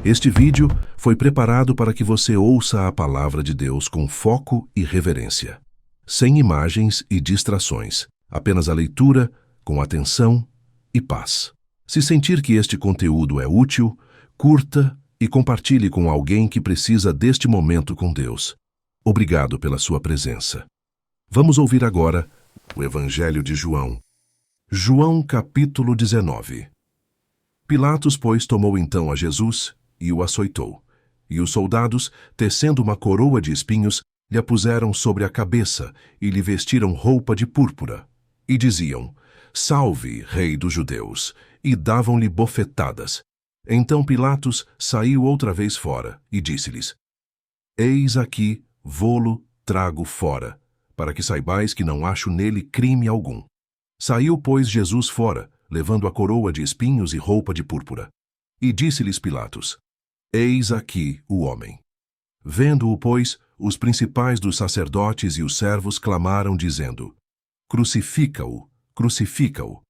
Este vídeo foi preparado para que você ouça a palavra de Deus com foco e reverência, sem imagens e distrações, apenas a leitura, com atenção e paz. Se sentir que este conteúdo é útil, curta e compartilhe com alguém que precisa deste momento com Deus. Obrigado pela sua presença. Vamos ouvir agora o Evangelho de João. João capítulo 19. Pilatos, pois, tomou então a Jesus e o açoitou. E os soldados, tecendo uma coroa de espinhos, lhe a puseram sobre a cabeça e lhe vestiram roupa de púrpura. E diziam: Salve, Rei dos Judeus! E davam-lhe bofetadas. Então Pilatos saiu outra vez fora e disse-lhes: Eis aqui, vô-lo trago fora, para que saibais que não acho nele crime algum. Saiu, pois, Jesus fora, levando a coroa de espinhos e roupa de púrpura. E disse-lhes Pilatos: Eis aqui o homem. Vendo-o, pois, os principais dos sacerdotes e os servos clamaram, dizendo: Crucifica-o, crucifica-o.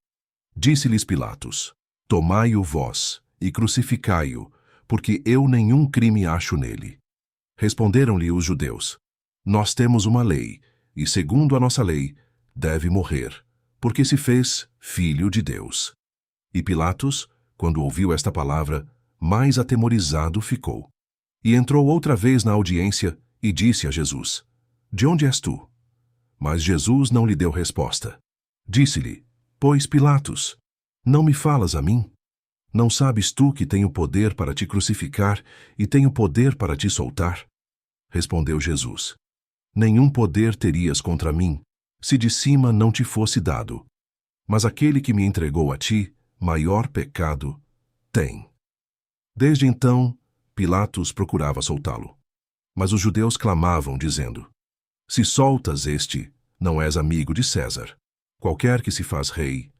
Disse-lhes Pilatos: Tomai-o vós e crucificai-o, porque eu nenhum crime acho nele. Responderam-lhe os judeus: Nós temos uma lei, e segundo a nossa lei, deve morrer, porque se fez filho de Deus. E Pilatos, quando ouviu esta palavra, mais atemorizado ficou. E entrou outra vez na audiência e disse a Jesus: De onde és tu? Mas Jesus não lhe deu resposta. Disse-lhe: Pois Pilatos, não me falas a mim? Não sabes tu que tenho poder para te crucificar e tenho poder para te soltar? Respondeu Jesus: Nenhum poder terias contra mim, se de cima não te fosse dado. Mas aquele que me entregou a ti, maior pecado tem. Desde então, Pilatos procurava soltá-lo. Mas os judeus clamavam, dizendo: Se soltas este, não és amigo de César. Qualquer que se faz rei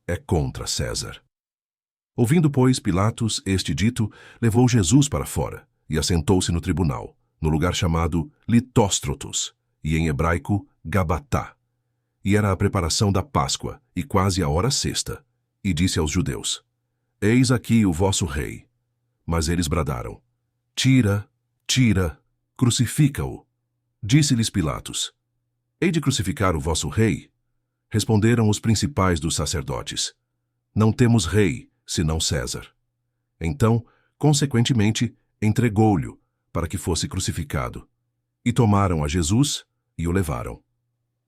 é contra César. Ouvindo, pois, Pilatos este dito, levou Jesus para fora e assentou-se no tribunal, no lugar chamado Litóstrotos, e em hebraico Gabatá. E era a preparação da Páscoa, e quase a hora sexta. E disse aos judeus: Eis aqui o vosso rei. Mas eles bradaram: Tira, tira, crucifica-o. Disse-lhes Pilatos: Hei de crucificar o vosso rei? Responderam os principais dos sacerdotes: Não temos rei, senão César. Então, consequentemente, entregou-lhe, para que fosse crucificado. E tomaram a Jesus e o levaram.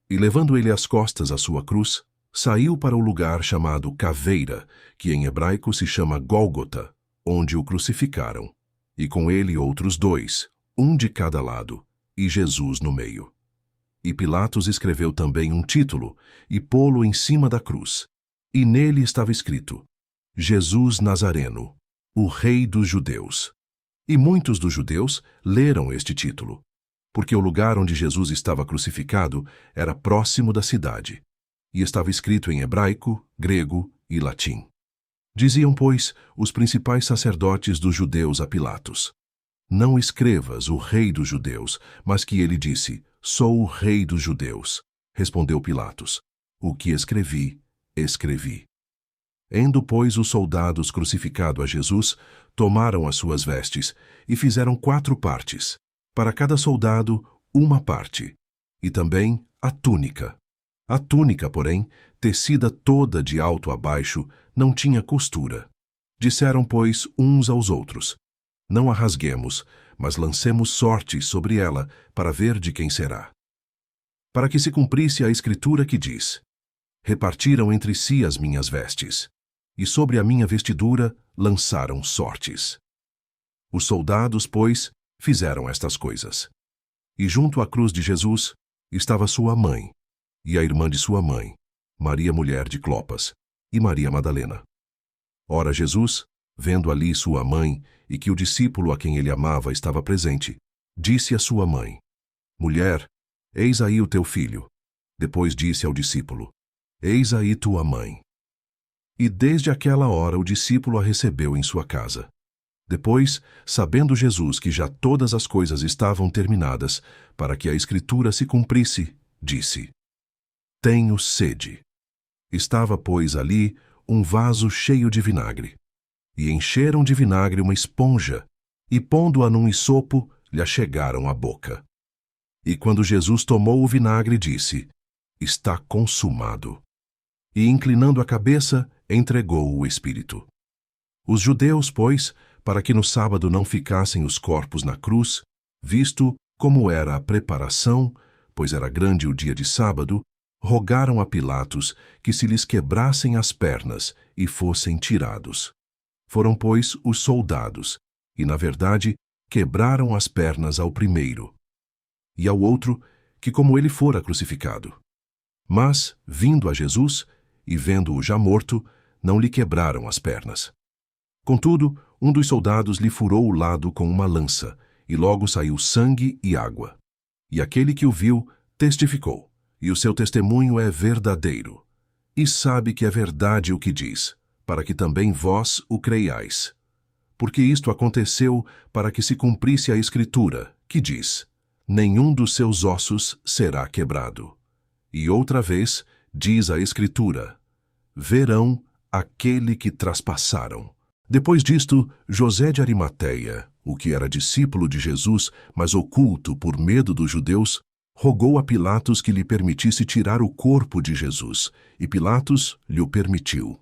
E levando ele às costas a sua cruz, saiu para o lugar chamado Caveira, que em hebraico se chama Gólgota, onde o crucificaram, e com ele outros dois, um de cada lado, e Jesus no meio. E Pilatos escreveu também um título, e pô-lo em cima da cruz. E nele estava escrito: Jesus Nazareno, o Rei dos Judeus. E muitos dos judeus leram este título, porque o lugar onde Jesus estava crucificado era próximo da cidade, e estava escrito em hebraico, grego e latim. Diziam, pois, os principais sacerdotes dos judeus a Pilatos: Não escrevas o Rei dos Judeus, mas que ele disse: Sou o Rei dos Judeus. Respondeu Pilatos: O que escrevi, escrevi. Endo, pois, os soldados crucificado a Jesus, tomaram as suas vestes e fizeram 4 partes, para cada soldado uma parte, e também a túnica. A túnica, porém, tecida toda de alto a baixo, não tinha costura. Disseram, pois, uns aos outros: Não a rasguemos, mas lancemos sorte sobre ela, para ver de quem será. Para que se cumprisse a escritura que diz: Repartiram entre si as minhas vestes, e sobre a minha vestidura lançaram sortes. Os soldados, pois, fizeram estas coisas. E junto à cruz de Jesus estava sua mãe, e a irmã de sua mãe, Maria mulher de Clopas, e Maria Madalena. Ora Jesus, vendo ali sua mãe, e que o discípulo a quem ele amava estava presente, disse à sua mãe: Mulher, eis aí o teu filho. Depois disse ao discípulo: Eis aí tua mãe. E desde aquela hora o discípulo a recebeu em sua casa. Depois, sabendo Jesus que já todas as coisas estavam terminadas, para que a Escritura se cumprisse, disse: Tenho sede. Estava, pois, ali um vaso cheio de vinagre. E encheram de vinagre uma esponja e pondo-a num hisopo, lhe chegaram à boca. E quando Jesus tomou o vinagre, disse: Está consumado. E, inclinando a cabeça, entregou o Espírito. Os judeus, pois, para que no sábado não ficassem os corpos na cruz, visto como era a preparação, pois era grande o dia de sábado, rogaram a Pilatos que se lhes quebrassem as pernas e fossem tirados. Foram, pois, os soldados, e, na verdade, quebraram as pernas ao primeiro, e ao outro, que como ele fora crucificado. Mas, vindo a Jesus, e vendo-o já morto, não lhe quebraram as pernas. Contudo, um dos soldados lhe furou o lado com uma lança, e logo saiu sangue e água. E aquele que o viu testificou, e o seu testemunho é verdadeiro. E sabe que é verdade o que diz, para que também vós o creiais. Porque isto aconteceu para que se cumprisse a Escritura, que diz: Nenhum dos seus ossos será quebrado. E outra vez, diz a Escritura: Verão aquele que traspassaram. Depois disto, José de Arimateia, o que era discípulo de Jesus, mas oculto por medo dos judeus, rogou a Pilatos que lhe permitisse tirar o corpo de Jesus, e Pilatos lhe o permitiu.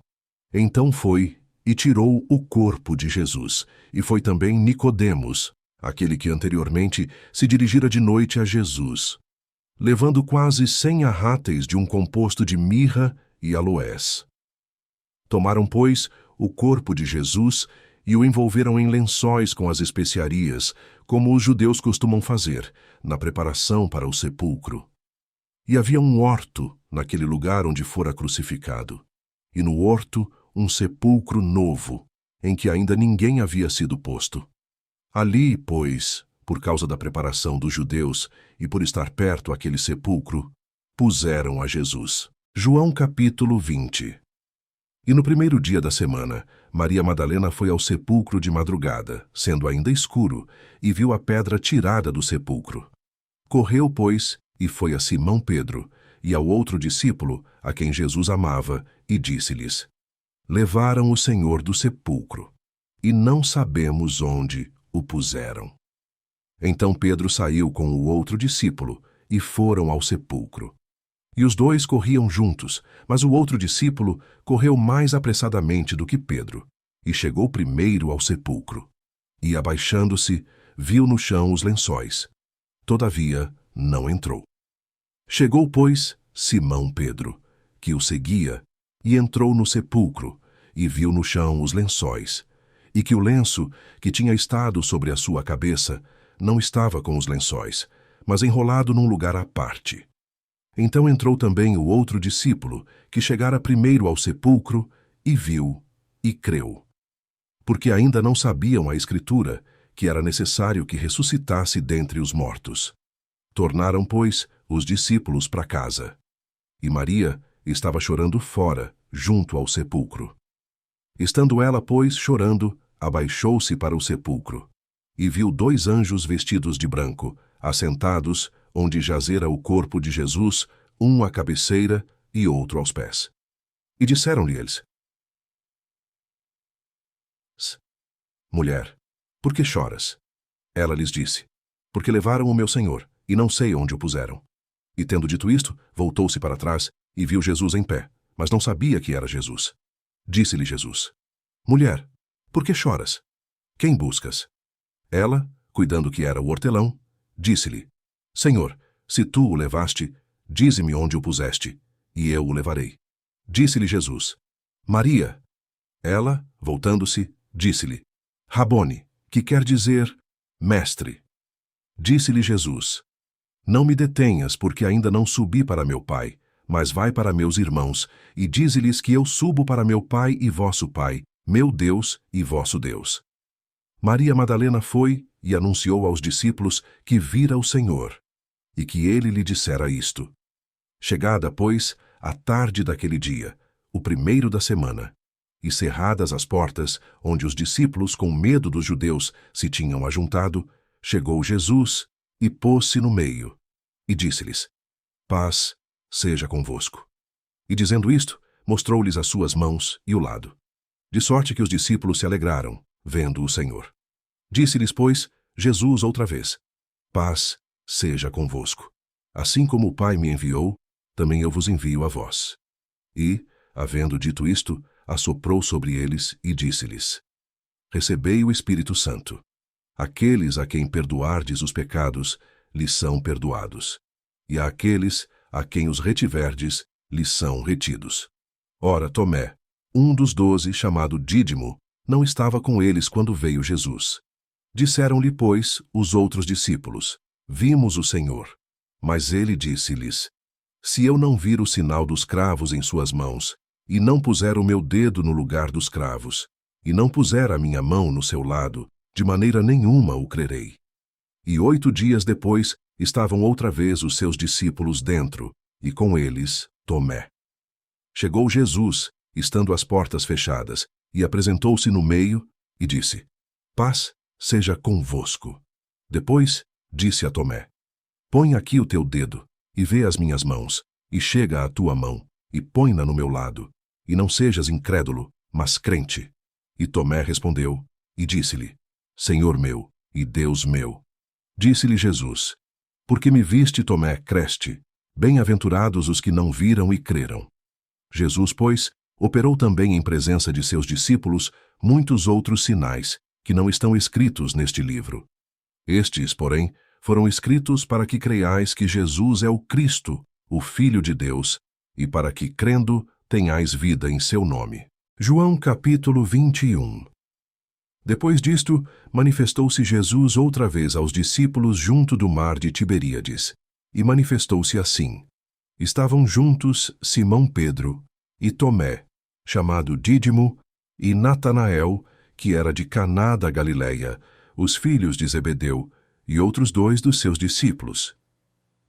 Então foi e tirou o corpo de Jesus, e foi também Nicodemos, aquele que anteriormente se dirigira de noite a Jesus, levando quase 100 arráteis de um composto de mirra e aloés. Tomaram, pois, o corpo de Jesus e o envolveram em lençóis com as especiarias, como os judeus costumam fazer, na preparação para o sepulcro. E havia um horto naquele lugar onde fora crucificado, e no horto um sepulcro novo, em que ainda ninguém havia sido posto. Ali, pois, por causa da preparação dos judeus e por estar perto aquele sepulcro, puseram a Jesus. João capítulo 20. E no primeiro dia da semana, Maria Madalena foi ao sepulcro de madrugada, sendo ainda escuro, e viu a pedra tirada do sepulcro. Correu, pois, e foi a Simão Pedro, e ao outro discípulo, a quem Jesus amava, e disse-lhes: Levaram o Senhor do sepulcro, e não sabemos onde o puseram. Então Pedro saiu com o outro discípulo, e foram ao sepulcro. E os dois corriam juntos, mas o outro discípulo correu mais apressadamente do que Pedro, e chegou primeiro ao sepulcro. E, abaixando-se, viu no chão os lençóis. Todavia, não entrou. Chegou, pois, Simão Pedro, que o seguia, e entrou no sepulcro, e viu no chão os lençóis, e que o lenço, que tinha estado sobre a sua cabeça, não estava com os lençóis, mas enrolado num lugar à parte. Então entrou também o outro discípulo, que chegara primeiro ao sepulcro, e viu, e creu. Porque ainda não sabiam a Escritura, que era necessário que ressuscitasse dentre os mortos. Tornaram, pois, os discípulos para casa. E Maria estava chorando fora, junto ao sepulcro. Estando ela, pois, chorando, abaixou-se para o sepulcro, e viu 2 anjos vestidos de branco, assentados, onde jazera o corpo de Jesus, um à cabeceira e outro aos pés. E disseram-lhe eles: Mulher, por que choras? Ela lhes disse: Porque levaram o meu Senhor, e não sei onde o puseram. E tendo dito isto, voltou-se para trás, e viu Jesus em pé, mas não sabia que era Jesus. Disse-lhe Jesus: Mulher, por que choras? Quem buscas? Ela, cuidando que era o hortelão, disse-lhe: Senhor, se tu o levaste, dize-me onde o puseste, e eu o levarei. Disse-lhe Jesus: Maria. Ela, voltando-se, disse-lhe: Rabone, que quer dizer mestre. Disse-lhe Jesus: Não me detenhas, porque ainda não subi para meu Pai, mas vai para meus irmãos, e dize-lhes que eu subo para meu Pai e vosso Pai, meu Deus e vosso Deus. Maria Madalena foi e anunciou aos discípulos que vira o Senhor, e que ele lhe dissera isto. Chegada, pois, a tarde daquele dia, o primeiro da semana, e cerradas as portas, onde os discípulos, com medo dos judeus, se tinham ajuntado, chegou Jesus e pôs-se no meio, e disse-lhes: Paz seja convosco. E dizendo isto, mostrou-lhes as suas mãos e o lado. De sorte que os discípulos se alegraram, vendo o Senhor. Disse-lhes, pois, Jesus outra vez: Paz seja convosco. Assim como o Pai me enviou, também eu vos envio a vós. E, havendo dito isto, assoprou sobre eles e disse-lhes: Recebei o Espírito Santo. Aqueles a quem perdoardes os pecados, lhes são perdoados. E àqueles a quem os retiverdes, lhes são retidos. Ora, Tomé, um dos 12, chamado Dídimo, não estava com eles quando veio Jesus. Disseram-lhe, pois, os outros discípulos: Vimos o Senhor. Mas ele disse-lhes: Se eu não vir o sinal dos cravos em suas mãos, e não puser o meu dedo no lugar dos cravos, e não puser a minha mão no seu lado, de maneira nenhuma o crerei. E 8 dias depois, estavam outra vez os seus discípulos dentro, e com eles Tomé. Chegou Jesus, estando as portas fechadas, e apresentou-se no meio, e disse: Paz seja convosco. Depois disse a Tomé: Põe aqui o teu dedo, e vê as minhas mãos, e chega a tua mão, e põe-na no meu lado, e não sejas incrédulo, mas crente. E Tomé respondeu, e disse-lhe: Senhor meu e Deus meu. Disse-lhe Jesus: Porque me viste, Tomé, creste. Bem-aventurados os que não viram e creram. Jesus, pois, operou também em presença de seus discípulos muitos outros sinais, que não estão escritos neste livro. Estes, porém, foram escritos para que creiais que Jesus é o Cristo, o Filho de Deus, e para que, crendo, tenhais vida em seu nome. João capítulo 21. Depois disto, manifestou-se Jesus outra vez aos discípulos junto do mar de Tiberíades, e manifestou-se assim. Estavam juntos Simão Pedro e Tomé, chamado Dídimo, e Natanael, que era de Caná da Galileia, os filhos de Zebedeu, e outros 2 dos seus discípulos.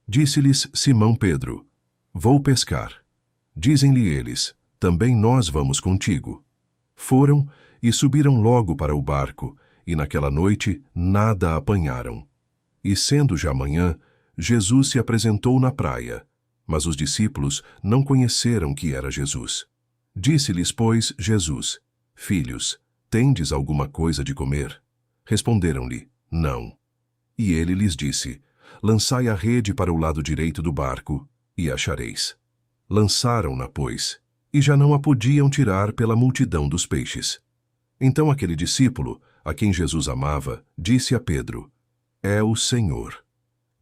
Disse-lhes Simão Pedro: Vou pescar. Dizem-lhe eles: Também nós vamos contigo. Foram e subiram logo para o barco, e naquela noite nada apanharam. E sendo já manhã, Jesus se apresentou na praia, mas os discípulos não conheceram que era Jesus. Disse-lhes, pois, Jesus: Filhos, tendes alguma coisa de comer? Responderam-lhe: Não. E ele lhes disse: Lançai a rede para o lado direito do barco, e achareis. Lançaram-na, pois, e já não a podiam tirar pela multidão dos peixes. Então aquele discípulo, a quem Jesus amava, disse a Pedro: É o Senhor.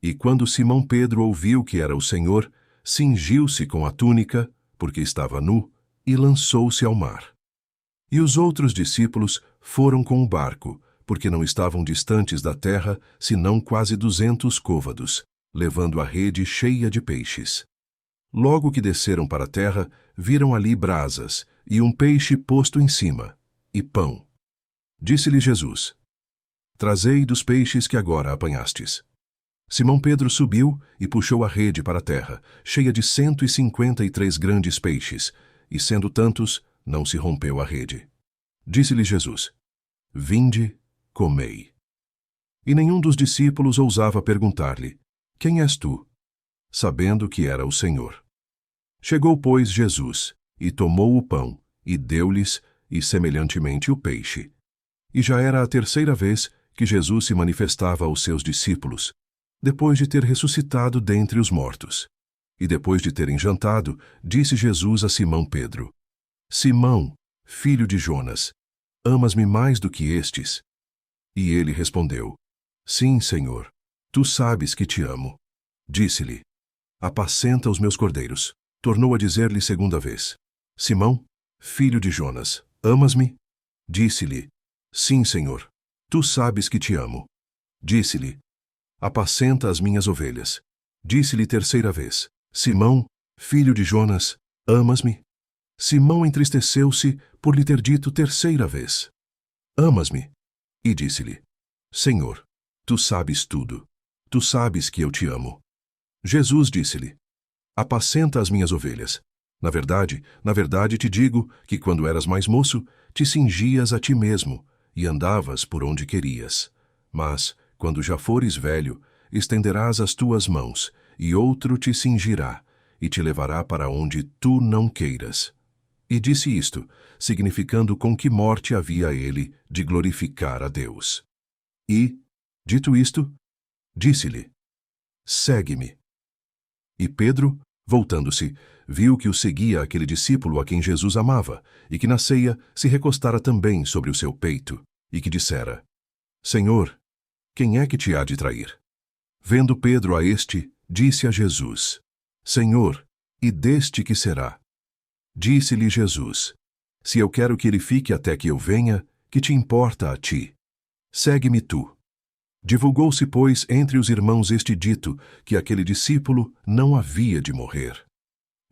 E quando Simão Pedro ouviu que era o Senhor, cingiu-se com a túnica, porque estava nu, e lançou-se ao mar. E os outros discípulos foram com o barco, porque não estavam distantes da terra, senão quase 200 côvados, levando a rede cheia de peixes. Logo que desceram para a terra, viram ali brasas, e um peixe posto em cima, e pão. Disse-lhe Jesus: Trazei dos peixes que agora apanhastes. Simão Pedro subiu e puxou a rede para a terra, cheia de 153 grandes peixes, e sendo tantos, não se rompeu a rede. Disse-lhe Jesus: Vinde, comei. E nenhum dos discípulos ousava perguntar-lhe: Quem és tu? Sabendo que era o Senhor. Chegou, pois, Jesus, e tomou o pão, e deu-lhes, e semelhantemente o peixe. E já era a 3ª vez que Jesus se manifestava aos seus discípulos, depois de ter ressuscitado dentre os mortos. E depois de terem jantado, disse Jesus a Simão Pedro: Simão, filho de Jonas, amas-me mais do que estes? E ele respondeu: Sim, Senhor, tu sabes que te amo. Disse-lhe: Apacenta os meus cordeiros. Tornou a dizer-lhe 2ª vez: Simão, filho de Jonas, amas-me? Disse-lhe: Sim, Senhor, tu sabes que te amo. Disse-lhe: Apacenta as minhas ovelhas. Disse-lhe 3ª vez: Simão, filho de Jonas, amas-me? Simão entristeceu-se por lhe ter dito 3ª vez: Amas-me? E disse-lhe: Senhor, tu sabes tudo. Tu sabes que eu te amo. Jesus disse-lhe: Apacenta as minhas ovelhas. Na verdade te digo que quando eras mais moço, te cingias a ti mesmo e andavas por onde querias. Mas, quando já fores velho, estenderás as tuas mãos, e outro te cingirá, e te levará para onde tu não queiras. E disse isto, significando com que morte havia ele de glorificar a Deus. E, dito isto, disse-lhe: Segue-me. E Pedro, voltando-se, viu que o seguia aquele discípulo a quem Jesus amava, e que na ceia se recostara também sobre o seu peito, e que dissera: Senhor, quem é que te há de trair? Vendo Pedro a este, disse a Jesus: Senhor, e deste que será? Disse-lhe Jesus: Se eu quero que ele fique até que eu venha, que te importa a ti? Segue-me tu. Divulgou-se, pois, entre os irmãos este dito, que aquele discípulo não havia de morrer.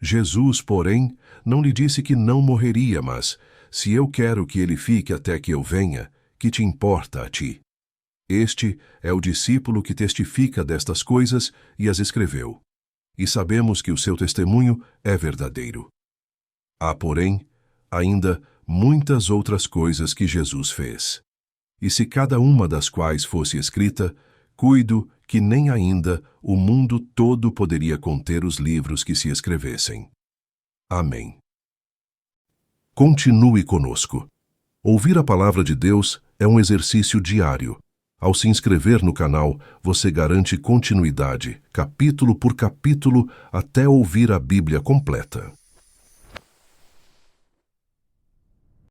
Jesus, porém, não lhe disse que não morreria, mas, se eu quero que ele fique até que eu venha, que te importa a ti? Este é o discípulo que testifica destas coisas e as escreveu. E sabemos que o seu testemunho é verdadeiro. Há, porém, ainda muitas outras coisas que Jesus fez. E se cada uma das quais fosse escrita, cuido que nem ainda o mundo todo poderia conter os livros que se escrevessem. Amém. Continue conosco. Ouvir a palavra de Deus é um exercício diário. Ao se inscrever no canal, você garante continuidade, capítulo por capítulo, até ouvir a Bíblia completa.